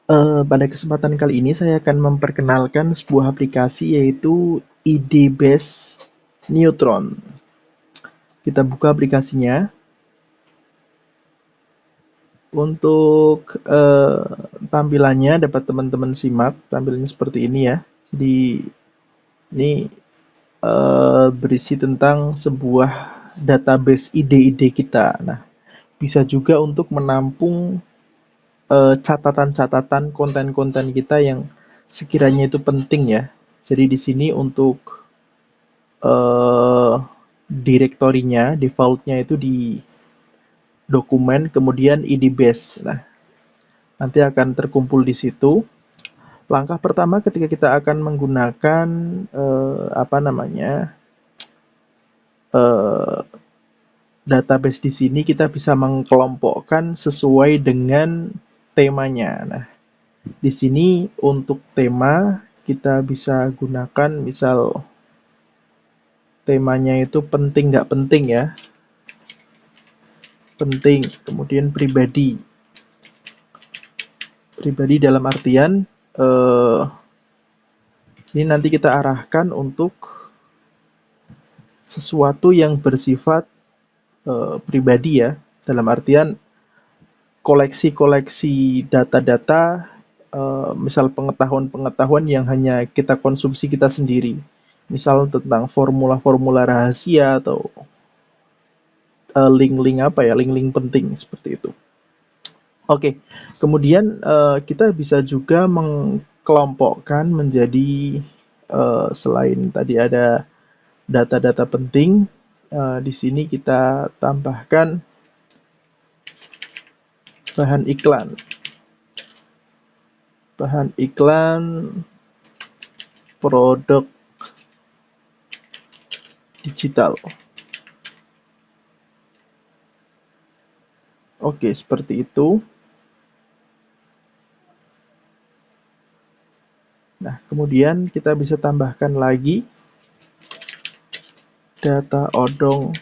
Pada kesempatan kali ini saya akan memperkenalkan sebuah aplikasi yaitu ID Base Neutron. Kita buka aplikasinya. Untuk tampilannya dapat teman-teman simak, tampilannya seperti ini ya. Jadi ini berisi tentang sebuah database ide-ide kita. Nah, bisa juga untuk menampung catatan-catatan konten-konten kita yang sekiranya itu penting ya. Jadi di sini untuk eh, direktorinya, defaultnya itu di dokumen, kemudian id base. Nah, nanti akan terkumpul di situ. Langkah pertama ketika kita akan menggunakan apa namanya eh, database di sini, kita bisa mengkelompokkan sesuai dengan temanya. Nah, di sini untuk tema kita bisa gunakan misal temanya itu penting nggak penting ya, penting, kemudian pribadi, pribadi dalam artian eh, ini nanti kita arahkan untuk sesuatu yang bersifat pribadi ya, dalam artian koleksi-koleksi data-data, misal pengetahuan-pengetahuan yang hanya kita konsumsi kita sendiri, misal tentang formula-formula rahasia atau link-link apa ya, link-link penting seperti itu. Oke, kemudian kita bisa juga mengkelompokkan menjadi selain tadi ada data-data penting, di sini kita tambahkan bahan iklan, bahan iklan produk digital. Oke, seperti itu. Nah, kemudian kita bisa tambahkan lagi data odong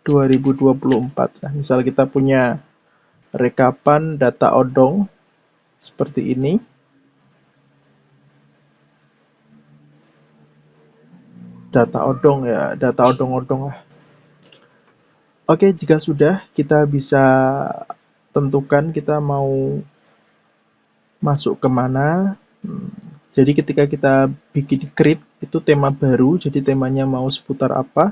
2024. Nah, misal kita punya rekapan data odong seperti ini. Data odong ya, data odong-odong lah. Oke, jika sudah, kita bisa tentukan kita mau masuk kemana. Jadi ketika kita bikin create, itu tema baru, jadi temanya mau seputar apa.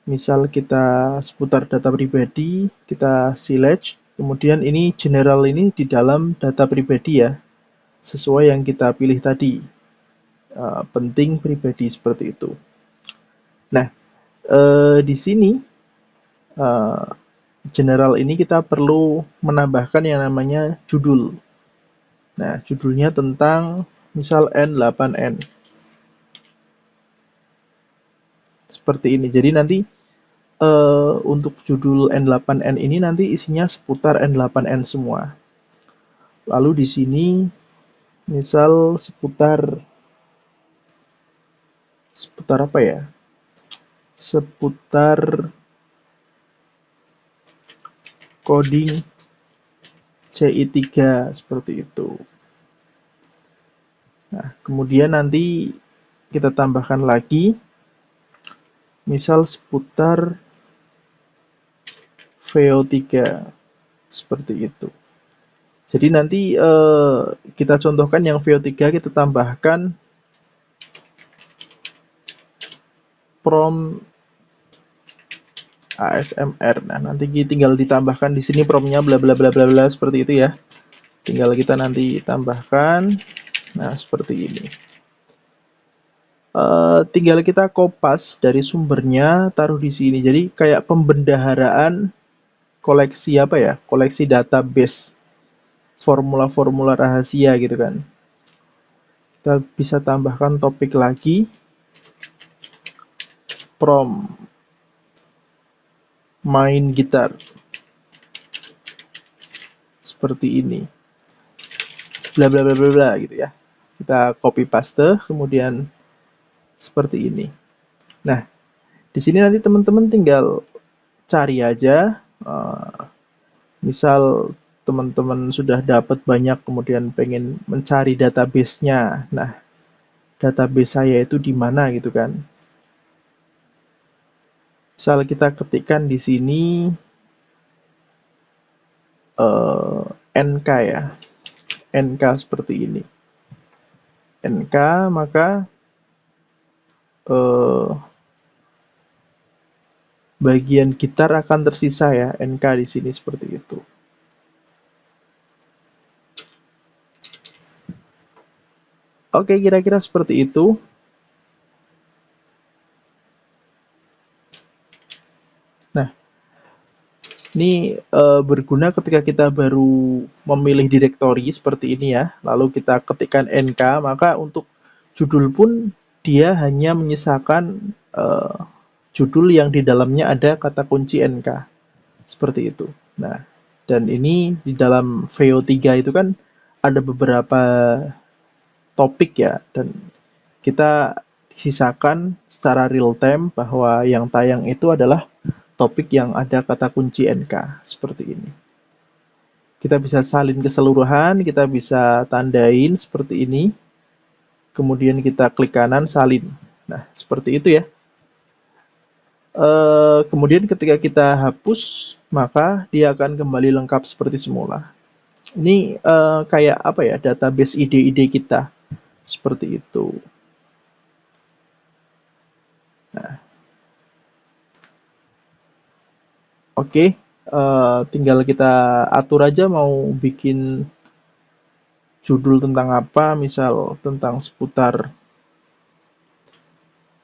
Misal kita seputar data pribadi, kita select, kemudian ini general ini di dalam data pribadi ya, sesuai yang kita pilih tadi. Penting pribadi seperti itu. Nah, di sini eh, general ini kita perlu menambahkan yang namanya judul. Nah, judulnya tentang misal N8N. Seperti ini. Jadi nanti untuk judul N8N ini nanti isinya seputar N8N semua. Lalu di sini misal seputar seputar apa ya? Seputar coding CI3 seperti itu. Nah, kemudian nanti kita tambahkan lagi misal seputar VO3 seperti itu. Jadi nanti kita contohkan yang VO3, kita tambahkan prompt ASMR. Nah, nanti tinggal ditambahkan di sini promnya bla bla bla bla bla seperti itu ya. Tinggal kita nanti tambahkan. Nah, seperti ini. Tinggal kita kopas dari sumbernya, taruh di sini. Jadi kayak pembendaharaan koleksi apa ya? Koleksi database formula-formula rahasia gitu kan. Kita bisa tambahkan topik lagi, prompt main gitar seperti ini, bla bla bla bla bla gitu ya. Kita copy paste, kemudian seperti ini. Nah, di sini nanti teman-teman tinggal cari aja, misal teman-teman sudah dapat banyak kemudian pengen mencari database-nya. Nah, database saya itu di mana gitu kan. Misal kita ketikkan di sini NK ya. NK seperti ini. NK, maka bagian gitar akan tersisa ya, NK di sini seperti itu. Oke, kira-kira seperti itu. Nah, ini berguna ketika kita baru memilih direktori seperti ini ya. Lalu kita ketikkan NK, maka untuk judul pun dia hanya menyisakan judul yang di dalamnya ada kata kunci NK. Seperti itu. Nah, dan ini di dalam VO3 itu kan ada beberapa topik ya, dan kita sisakan secara real time bahwa yang tayang itu adalah topik yang ada kata kunci NK seperti ini. Kita bisa salin keseluruhan, kita bisa tandain seperti ini. Kemudian kita klik kanan salin. Nah, seperti itu ya. Kemudian ketika kita hapus, maka dia akan kembali lengkap seperti semula. Ini kayak apa ya, database ide-ide kita seperti itu. Nah, oke, tinggal kita atur aja mau bikin judul tentang apa, misal tentang seputar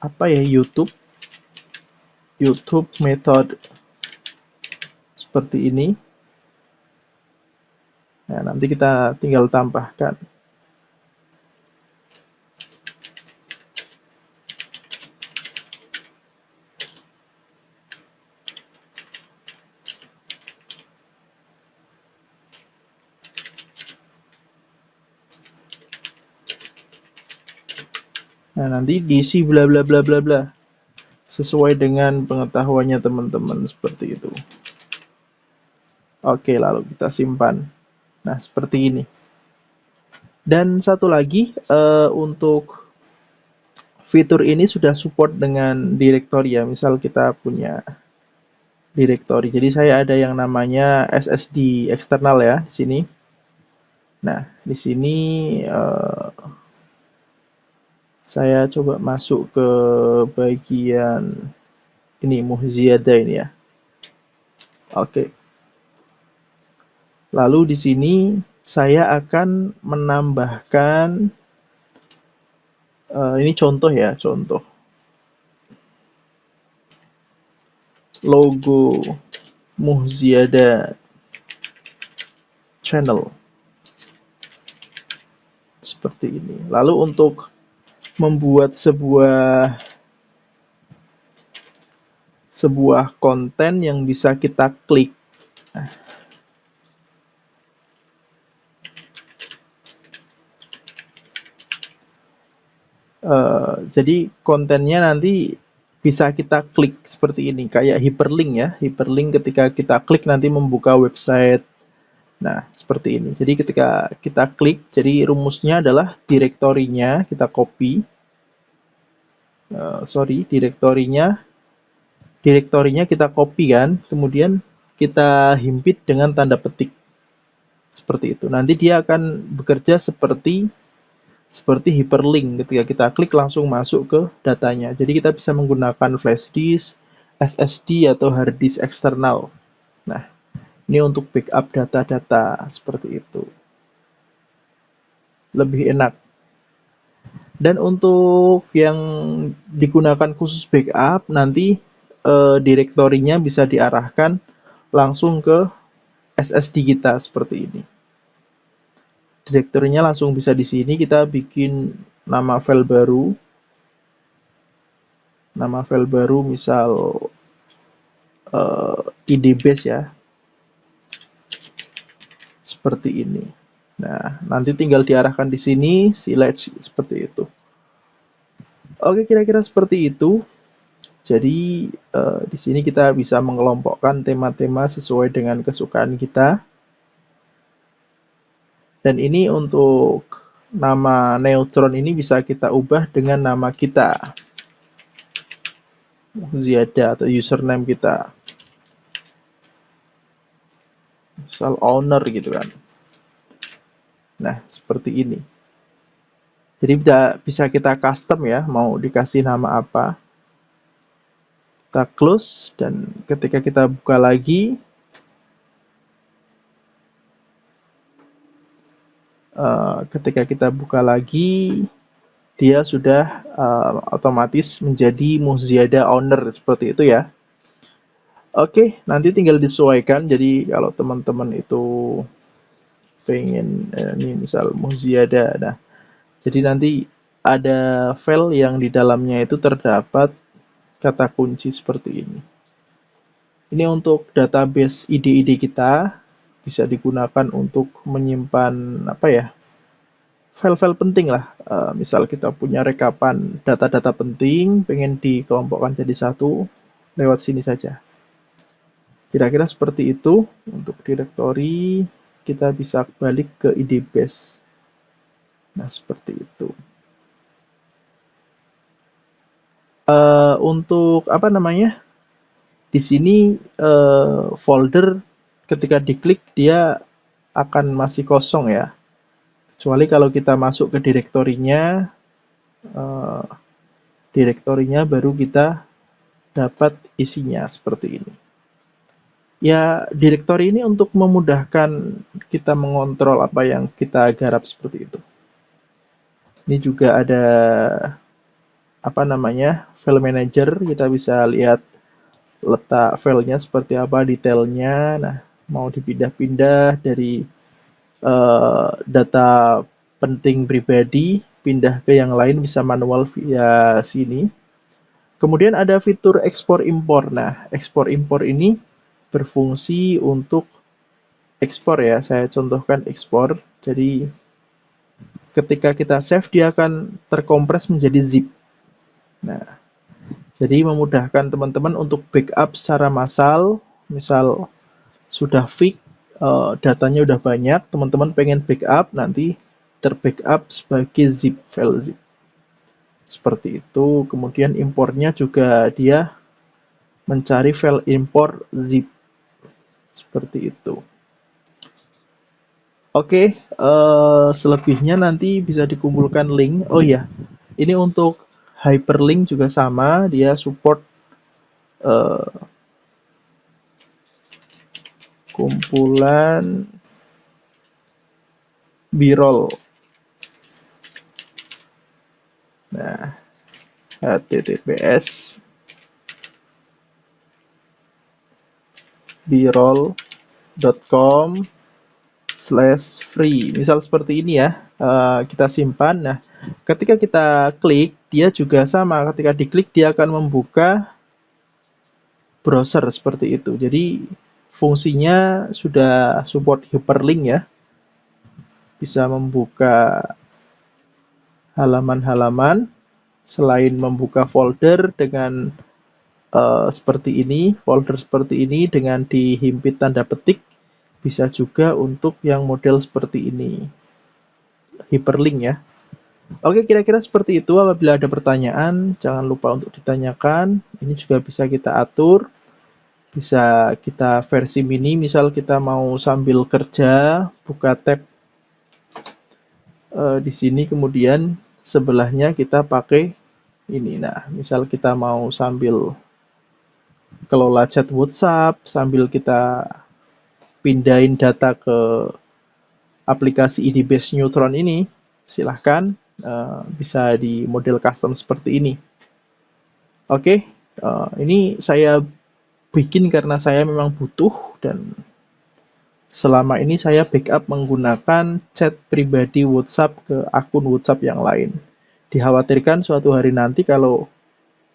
apa ya, YouTube method seperti ini. Nah, nanti kita tinggal tambahkan. Nah, nanti diisi bla bla bla bla bla sesuai dengan pengetahuannya teman-teman seperti itu. Oke, lalu kita simpan. Nah, seperti ini. Dan satu lagi, untuk fitur ini sudah support dengan directory ya. Misal kita punya directory. Jadi saya ada yang namanya SSD eksternal ya di sini. Nah, di sini saya coba masuk ke bagian ini Muhziada ini ya. Oke. Lalu di sini saya akan menambahkan ini contoh ya, contoh logo Muhziada channel seperti ini. Lalu untuk membuat sebuah konten yang bisa kita klik. Nah, jadi kontennya nanti bisa kita klik seperti ini, kayak hyperlink ya. Hyperlink ketika kita klik nanti membuka website. Nah, seperti ini. Jadi ketika kita klik, jadi rumusnya adalah direktorinya kita copy. Direktorinya kita copy kan, kemudian kita himpit dengan tanda petik. Seperti itu. Nanti dia akan bekerja seperti hyperlink, ketika kita klik langsung masuk ke datanya. Jadi kita bisa menggunakan flash disk, SSD atau hard disk eksternal. Nah, ini untuk backup data-data seperti itu. Lebih enak. Dan untuk yang digunakan khusus backup, nanti direktorinya bisa diarahkan langsung ke SSD kita seperti ini. Direktorinya langsung bisa di sini, kita bikin nama file baru. Nama file baru misal idbase ya. Seperti ini. Nah, nanti tinggal diarahkan di sini, select seperti itu. Oke, kira-kira seperti itu. Jadi di sini kita bisa mengelompokkan tema-tema sesuai dengan kesukaan kita. Dan ini untuk nama neutron ini bisa kita ubah dengan nama kita, Ziada, atau username kita, misal owner gitu kan. Nah, seperti ini. Jadi bisa kita custom ya, mau dikasih nama apa. Kita close, dan ketika kita buka lagi, dia sudah otomatis menjadi Muziada owner, seperti itu ya. Oke, nanti tinggal disesuaikan. Jadi kalau teman-teman itu pengen ini misal Muziada, nah jadi nanti ada file yang di dalamnya itu terdapat kata kunci seperti ini. Ini untuk database ide-ide kita, bisa digunakan untuk menyimpan apa ya, file-file penting lah. Misal kita punya rekapan data-data penting, pengen dikelompokkan jadi satu, lewat sini saja. Kira-kira seperti itu. Untuk directory, kita bisa balik ke id base. Nah, seperti itu. Untuk apa namanya? Di sini folder ketika diklik dia akan masih kosong ya. Kecuali kalau kita masuk ke direktorinya baru kita dapat isinya seperti ini. Ya, direktori ini untuk memudahkan kita mengontrol apa yang kita garap seperti itu. Ini juga ada apa namanya, file manager, kita bisa lihat letak filenya seperti apa, detailnya. Nah, mau dipindah-pindah dari data penting pribadi, pindah ke yang lain bisa manual via sini. Kemudian ada fitur ekspor impor. Nah, ekspor impor ini berfungsi untuk ekspor ya. Saya contohkan ekspor. Jadi ketika kita save dia akan terkompres menjadi zip. Nah, jadi memudahkan teman-teman untuk backup secara massal. Misal sudah fix, datanya udah banyak, teman-teman pengen backup, nanti terbackup sebagai zip, file zip. Seperti itu. Kemudian impornya juga dia mencari file import zip. Seperti itu. Oke, selebihnya nanti bisa dikumpulkan link. Oh iya, ini untuk hyperlink juga sama, dia support kumpulan b-roll. Nah, https b-roll.com/free. Misal seperti ini ya, kita simpan. Nah, ketika kita klik, dia juga sama. Ketika diklik, dia akan membuka browser seperti itu. Jadi fungsinya sudah support hyperlink ya. Bisa membuka halaman-halaman selain membuka folder dengan seperti ini, folder seperti ini dengan dihimpit tanda petik, bisa juga untuk yang model seperti ini, hyperlink ya. Oke, kira-kira seperti itu. Apabila ada pertanyaan, jangan lupa untuk ditanyakan. Ini juga bisa kita atur. Bisa kita versi mini, misal kita mau sambil kerja, buka tab di sini, kemudian sebelahnya kita pakai ini. Nah, misal kita mau sambil kelola chat WhatsApp, sambil kita pindahin data ke aplikasi IDBase Neutron ini, silahkan bisa di model custom seperti ini. Oke, ini saya bikin karena saya memang butuh, dan selama ini saya backup menggunakan chat pribadi WhatsApp ke akun WhatsApp yang lain. Dikhawatirkan suatu hari nanti kalau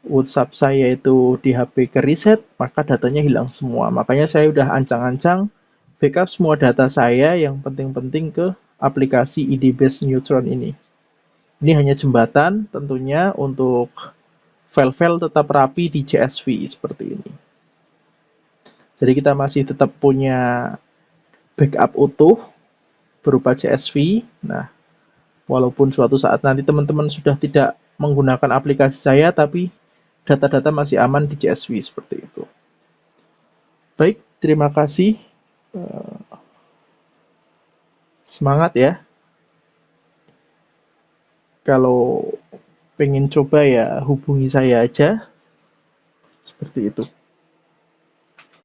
WhatsApp saya itu di HP ke reset, maka datanya hilang semua. Makanya saya udah ancang-ancang backup semua data saya yang penting-penting ke aplikasi IDBase Neutron ini. Ini hanya jembatan tentunya untuk file-file tetap rapi di CSV seperti ini. Jadi kita masih tetap punya backup utuh, berupa CSV. Nah, walaupun suatu saat nanti teman-teman sudah tidak menggunakan aplikasi saya, tapi data-data masih aman di CSV seperti itu. Baik, terima kasih. Semangat ya. Kalau pengen coba ya hubungi saya aja. Seperti itu.